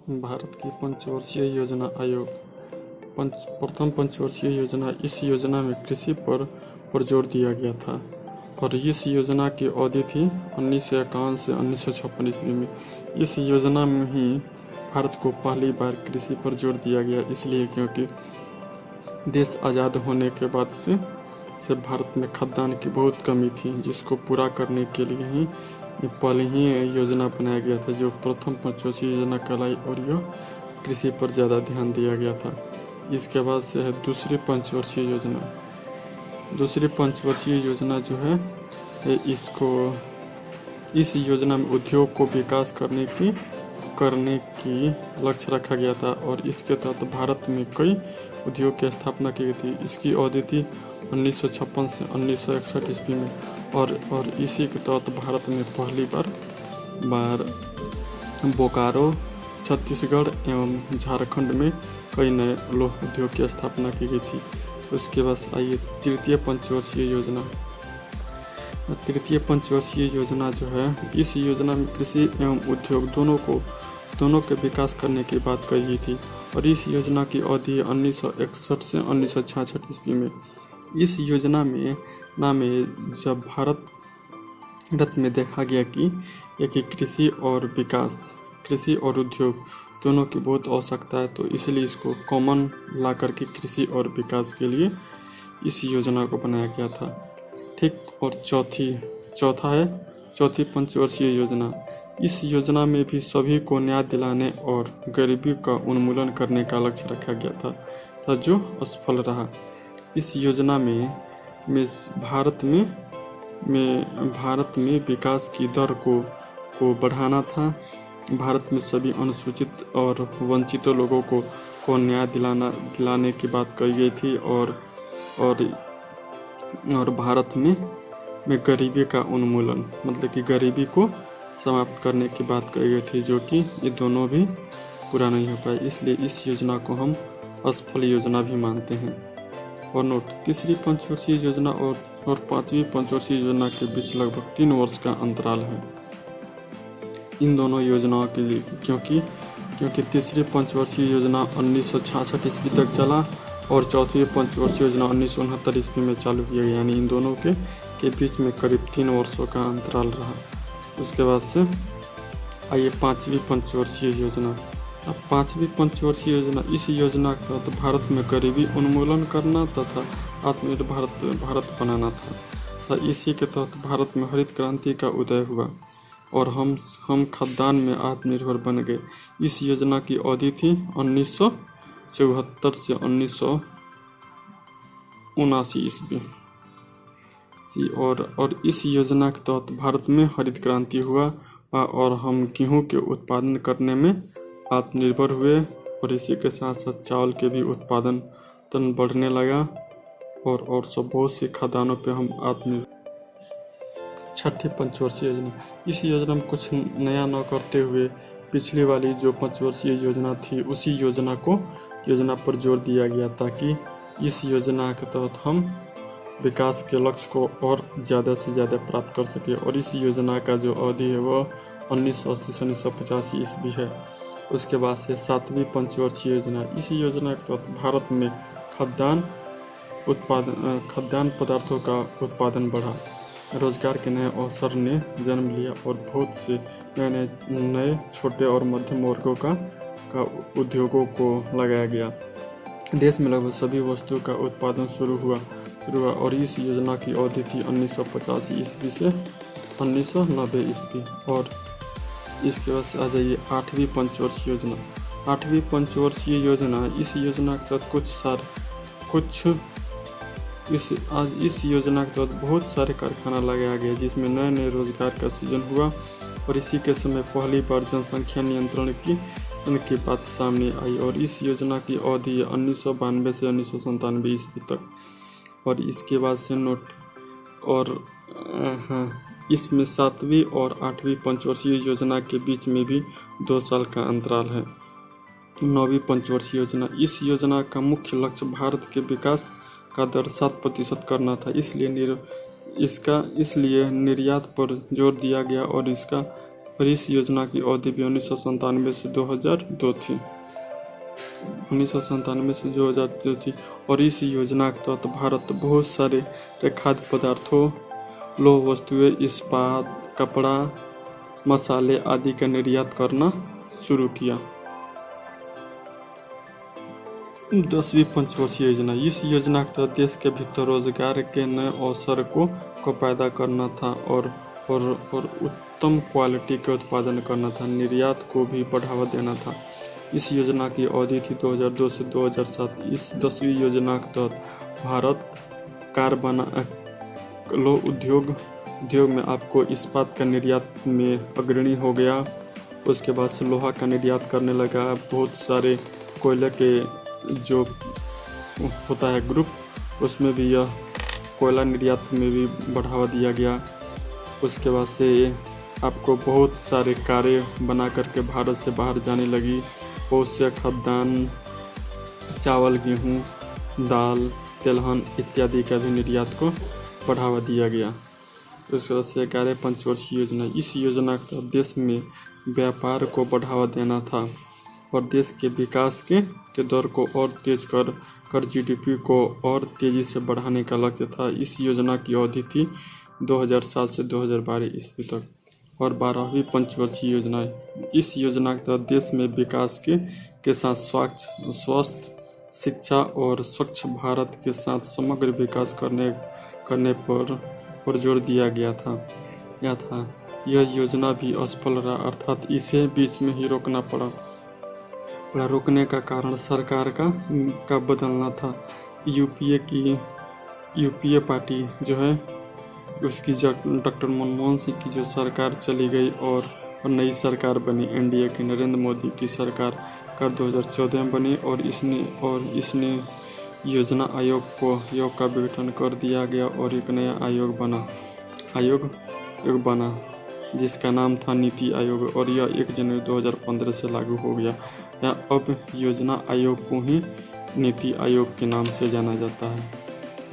भारत की पंचवर्षीय योजना आयोग प्रथम पंचवर्षीय योजना। इस योजना में कृषि पर जोर दिया गया था और इस योजना की अवधि थी 1951 से 1956 ईस्वी में। इस योजना में ही भारत को पहली बार कृषि पर जोर दिया गया, इसलिए क्योंकि देश आज़ाद होने के बाद से भारत में खाद्यान्न की बहुत कमी थी, जिसको पूरा करने के लिए ही पहले ही योजना बनाया गया था, जो प्रथम पंचवर्षीय योजना कहलाई और यह कृषि पर ज़्यादा ध्यान दिया गया था। इसके बाद से है दूसरी पंचवर्षीय योजना। दूसरी पंचवर्षीय योजना जो है इस योजना में उद्योग को विकास करने की लक्ष्य रखा गया था और इसके तहत भारत में कई उद्योग की स्थापना की गई थी। इसकी अवधि थी 1956 से 1961 ईस्वी में और इसी के तहत भारत में पहली बार बोकारो, छत्तीसगढ़ एवं झारखंड में कई नए लौह उद्योग की स्थापना की गई थी। उसके बाद आइए तृतीय पंचवर्षीय योजना। तृतीय पंचवर्षीय योजना जो है, इस योजना में कृषि एवं उद्योग दोनों के विकास करने की बात कही गई थी और इस योजना की अवधि 1961 से 1966 ईस्वी में। इस योजना में जब भारत में देखा गया कि कृषि और उद्योग दोनों की बहुत आवश्यकता है, तो इसलिए इसको कॉमन ला करके कृषि और विकास के लिए इस योजना को बनाया गया था। ठीक। और चौथी पंचवर्षीय योजना। इस योजना में भी सभी को न्याय दिलाने और गरीबी का उन्मूलन करने का लक्ष्य रखा गया था जो असफल रहा। इस योजना में भारत में विकास की दर को बढ़ाना था। भारत में सभी अनुसूचित और वंचित लोगों को न्याय दिलाने की बात कही गई थी और भारत में गरीबी का उन्मूलन, मतलब कि गरीबी को समाप्त करने की बात कही गई थी, जो कि ये दोनों भी पूरा नहीं हो पाए। इसलिए इस योजना को हम असफल योजना भी मानते हैं। और नोट, तीसरी पंचवर्षीय योजना और पांचवी पंचवर्षीय योजना के बीच लगभग 3 वर्ष का अंतराल है इन दोनों योजनाओं के लिए, क्योंकि तीसरी पंचवर्षीय योजना 1966 ईस्वी तक चला और चौथी पंचवर्षीय योजना 1969 ईस्वी में चालू किया गया, यानी इन दोनों के बीच में करीब 3 वर्षों का अंतराल रहा। उसके बाद से आइए पांचवी पंचवर्षीय योजना। अब पांचवी पंचवर्षीय योजना, इस योजना के तहत भारत में गरीबी उन्मूलन करना तथा आत्मनिर्भर भारत बनाना था। इसी के तहत भारत में हरित क्रांति का उदय हुआ और हम खाद्यान्न में आत्मनिर्भर बन गए। इस योजना की अवधि थी 1974 से 1979 ईस्वी और इस योजना के तहत भारत में हरित क्रांति हुआ और हम गेहूं के उत्पादन करने में आत्मनिर्भर हुए और इसी के साथ साथ चावल के भी उत्पादन बढ़ने लगा और सब बहुत सी खाद्यान्नों पे हम आत्मनिर्भर। छठी पंचवर्षीय योजना। इस योजना में कुछ नया न करते हुए पिछली वाली जो पंचवर्षीय योजना थी उसी योजना पर जोर दिया गया ताकि इस योजना के तहत हम विकास के लक्ष्य को और ज़्यादा से ज़्यादा प्राप्त कर सके। और इस योजना का जो अवधि है वो 1980 से 1985 ईस्वी है। उसके बाद से सातवीं पंचवर्षीय योजना। इस योजना के तहत भारत में खाद्यान्न पदार्थों का उत्पादन बढ़ा, रोजगार के नए अवसर ने जन्म लिया और बहुत से नए छोटे और मध्यम वर्गों का उद्योगों को लगाया गया। देश में लगभग सभी वस्तुओं का उत्पादन शुरू हुआ और इस योजना की अवधि थी 1985 ईस्वी से 1990 ईस्वी। और इसके बाद से आ जाइए आठवीं पंचवर्षीय योजना। आठवीं पंचवर्षीय योजना, इस योजना के तहत इस योजना के तहत बहुत सारे कारखाना लगाया गया जिसमें नए नए रोजगार का सृजन हुआ और इसी के समय पहली बार जनसंख्या नियंत्रण की बात सामने आई और इस योजना की अवधि 1992 से 1997 ईस्वी तक। और इसके बाद से नोट, और इसमें सातवीं और आठवीं पंचवर्षीय योजना के बीच में भी 2 साल का अंतराल है। नौवीं पंचवर्षीय योजना। इस योजना का मुख्य लक्ष्य भारत के विकास का दर 7% करना था, इसलिए निर्यात पर जोर दिया गया और इसका और इस योजना की अवधि भी 1997 से 2002 थी। 1997 से 2002 थी और इस योजना के तहत भारत बहुत सारे खाद्य पदार्थों, लौह वस्तुएं, इस्पात, कपड़ा, मसाले आदि का निर्यात करना शुरू किया। 10वीं पंचवर्षीय योजना। इस योजना के तहत देश के भीतर रोजगार के नए अवसर को पैदा करना था और उत्तम क्वालिटी के उत्पादन करना था। निर्यात को भी बढ़ावा देना था। इस योजना की अवधि थी 2002 से 2007। इस 10वीं योजना के तहत भारत लौह उद्योग में आपको इस्पात का निर्यात में अग्रणी हो गया। उसके बाद से लोहा का निर्यात करने लगा। बहुत सारे कोयले के जो होता है ग्रुप, उसमें भी यह कोयला निर्यात में भी बढ़ावा दिया गया। उसके बाद से आपको बहुत सारे कारें बना करके भारत से बाहर जाने लगी। बहुत से खाद्यान्न, चावल, गेहूँ, दाल, तिलहन इत्यादि का भी निर्यात को बढ़ावा दिया गया। उसके बाद से 11 पंचवर्षीय योजना। इस योजना का देश में व्यापार को बढ़ावा देना था और देश के विकास के दर को और तेज कर जीडीपी को और तेज़ी से बढ़ाने का लक्ष्य था। इस योजना की अवधि थी 2007 से 2012 ईस्वी तक। और 12वीं पंचवर्षीय योजना। इस योजना के तहत देश में विकास के साथ स्वास्थ्य, शिक्षा और स्वच्छ भारत के साथ समग्र विकास करने पर जोर दिया गया था। यह योजना भी असफल रहा, अर्थात इसे बीच में ही रोकना पड़ा। रोकने का कारण सरकार का बदलना था। यूपीए पार्टी जो है उसकी डॉक्टर मनमोहन सिंह की जो सरकार चली गई और नई सरकार बनी एनडीए की, नरेंद्र मोदी की सरकार का 2014 में बनी और इसने योजना आयोग का गठन कर दिया गया और एक नया आयोग बना जिसका नाम था नीति आयोग और यह 1 जनवरी 2015 से लागू हो गया। अब योजना आयोग को ही नीति आयोग के नाम से जाना जाता है।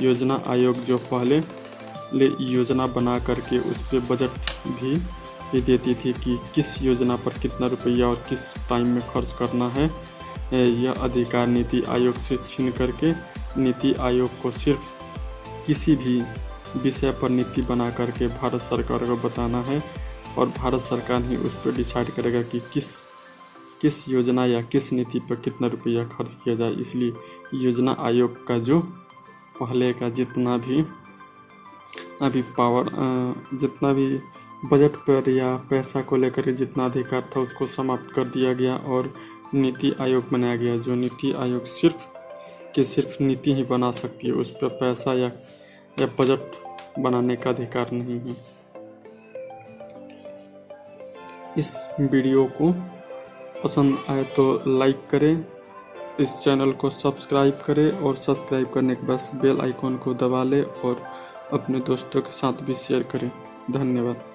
योजना आयोग जो पहले योजना बना करके उस पर बजट भी देती थी कि किस योजना पर कितना रुपया और किस टाइम में खर्च करना है। यह अधिकार नीति आयोग से छीन करके नीति आयोग को सिर्फ किसी भी विषय पर नीति बना करके भारत सरकार को बताना है और भारत सरकार ही उस पर डिसाइड करेगा कि किस योजना या किस नीति पर कितना रुपया खर्च किया जाए। इसलिए योजना आयोग का जो पहले का जितना भी बजट पर या पैसा को लेकर जितना अधिकार था उसको समाप्त कर दिया गया और नीति आयोग बनाया गया। जो नीति आयोग सिर्फ नीति ही बना सकती है, उस पर पैसा या बजट बनाने का अधिकार नहीं है। इस वीडियो को पसंद आए तो लाइक करें, इस चैनल को सब्सक्राइब करें और सब्सक्राइब करने के बाद बेल आइकॉन को दबा लें और अपने दोस्तों के साथ भी शेयर करें। धन्यवाद।